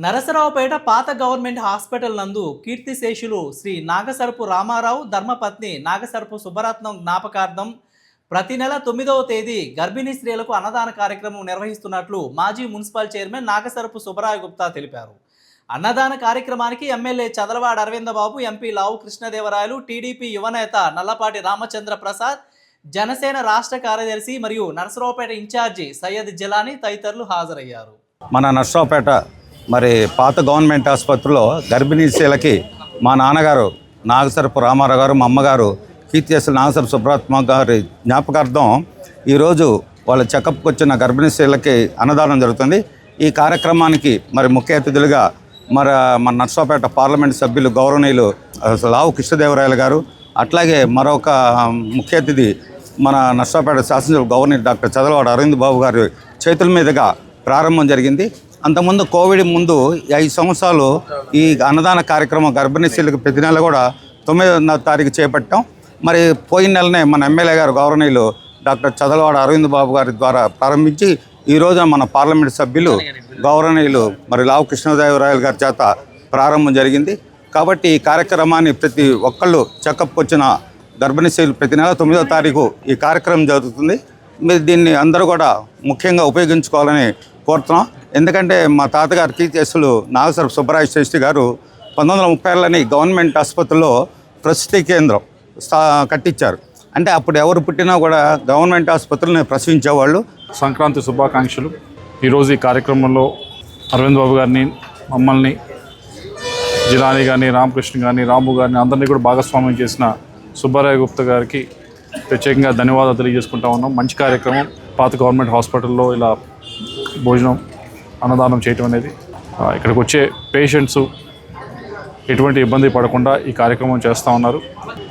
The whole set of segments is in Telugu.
నరసరావుపేట పాత గవర్నమెంట్ హాస్పిటల్ నందు కీర్తిశేషులు శ్రీ నాగసరపు రామారావు ధర్మపత్ని నాగసరపు సుబ్బరత్నం జ్ఞాపకార్థం ప్రతి నెల 9వ తేదీ గర్భిణీ స్త్రీలకు అన్నదాన కార్యక్రమం నిర్వహిస్తున్నట్లు మాజీ మున్సిపల్ చైర్మన్ నాగసరపు సుబ్బరాయ గుప్తా తెలిపారు. అన్నదాన కార్యక్రమానికి ఎమ్మెల్యే చదలవాడ అరవిందబాబు, ఎంపీ లావు కృష్ణదేవరాయలు, టీడీపీ యువనేత నల్లపాటి రామచంద్ర ప్రసాద్, జనసేన రాష్ట్ర కార్యదర్శి మరియు నరసరావుపేట ఇన్ఛార్జి సయ్యద్ జిలానీ తదితరులు హాజరయ్యారు. మన నరసరావుపేట పాత గవర్నమెంట్ ఆసుపత్రిలో గర్భిణీ స్త్రీలకి మా నాన్నగారు నాగసరపు రామారావు గారు, మా అమ్మగారు కీర్తిశేషులు నాగసరపు సుబ్బరత్మ గారి జ్ఞాపకార్థం ఈరోజు వాళ్ళ చెకప్కి వచ్చిన గర్భిణీ స్త్రీలకి అన్నదానం జరుగుతుంది. ఈ కార్యక్రమానికి ముఖ్య అతిథులుగా మన నరసరావుపేట పార్లమెంట్ సభ్యులు గౌరవనీయులు లావు కృష్ణదేవరాయలు గారు, అట్లాగే మరొక ముఖ్య అతిథి మన నరసరావుపేట శాసనసభ్యులు గవర్నర్ డాక్టర్ చదలవాడ అరవింద్ బాబు గారి చేతుల మీదుగా ప్రారంభం జరిగింది. అంతకుముందు కోవిడ్ ముందు 5 సంవత్సరాలు ఈ అన్నదాన కార్యక్రమం గర్భిణీ స్త్రీలకు ప్రతి నెల కూడా 9వ తారీఖు చేపట్టాం. పోయిన నెలనే మన ఎమ్మెల్యే గారు గౌరవనీయులు డాక్టర్ చదలవాడ అరవింద్ బాబు గారి ద్వారా ప్రారంభించి ఈరోజు మన పార్లమెంట్ సభ్యులు గౌరవనీయులు లావు కృష్ణదేవరాయలు గారి చేత ప్రారంభం జరిగింది. కాబట్టి ఈ కార్యక్రమాన్ని ప్రతి ఒక్కళ్ళు చెకప్ వచ్చిన గర్భిణీ స్త్రీలు ప్రతి నెల 9వ తారీఖు ఈ కార్యక్రమం జరుగుతుంది. దీన్ని అందరూ కూడా ముఖ్యంగా ఉపయోగించుకోవాలని కోరుతున్నాం. ఎందుకంటే మా తాతగారు కీర్తిశేషులు నాగసరపు సుబ్బరాయ శాస్త్రి గారు 1930లని గవర్నమెంట్ ఆసుపత్రిలో ప్రసూతి కేంద్రం కట్టించారు. అంటే అప్పుడు ఎవరు పుట్టినా కూడా గవర్నమెంట్ ఆసుపత్రిని ప్రసవించేవాళ్ళు. సంక్రాంతి శుభాకాంక్షలు. ఈరోజు ఈ కార్యక్రమంలో అరవింద్ బాబు గారిని, మమ్మల్ని, జిలానీ గారిని, రామకృష్ణ గారిని, రాము గారిని అందరినీ కూడా భాగస్వామ్యం చేసిన సుబ్బరాయ గుప్తా గారికి ప్రత్యేకంగా ధన్యవాదాలు తెలియజేసుకుంటా ఉన్నాం. మంచి కార్యక్రమం. పాత గవర్నమెంట్ హాస్పిటల్లో ఇలా భోజనం అన్నదానం చేయటం అనేది ఇక్కడికి వచ్చే పేషెంట్స్ ఎటువంటి ఇబ్బంది పడకుండా ఈ కార్యక్రమం చేస్తూ ఉన్నారు.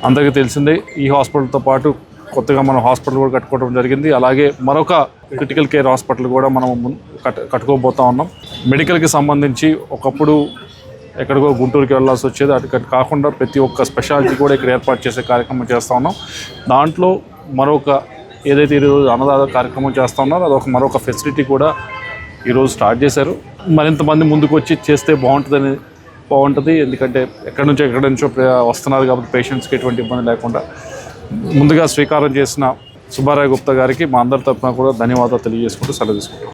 అందరికీ తెలిసిందే, ఈ హాస్పిటల్తో పాటు కొత్తగా మనం హాస్పిటల్ కూడా కట్టుకోవడం జరిగింది. అలాగే మరొక క్రిటికల్ కేర్ హాస్పిటల్ కూడా మనం కట్టుకోబోతూ ఉన్నాం. మెడికల్కి సంబంధించి ఒకప్పుడు ఎక్కడికో గుంటూరుకి వెళ్ళాల్సి వచ్చేది, అటు కాకుండా ప్రతి ఒక్క స్పెషాలిటీ కూడా ఇక్కడ ఏర్పాటు చేసే కార్యక్రమం చేస్తూ ఉన్నాం. దాంట్లో మరొక ఏదైతే ఈరోజు అన్నదాన కార్యక్రమం చేస్తూ ఉన్నారో అదొక మరొక ఫెసిలిటీ కూడా ఈరోజు స్టార్ట్ చేశారు. మరింతమంది ముందుకు వచ్చి చేస్తే బాగుంటుంది. ఎందుకంటే ఎక్కడి నుంచో వస్తున్నారు కాబట్టి పేషెంట్స్కి ఎటువంటి ఇబ్బంది లేకుండా ముందుగా స్వీకారం చేసిన సుబ్బరాయ గుప్తా గారికి మా అందరి తరఫున కూడా ధన్యవాదాలు తెలియజేసుకుంటూ సెలవు తీసుకుంటాం.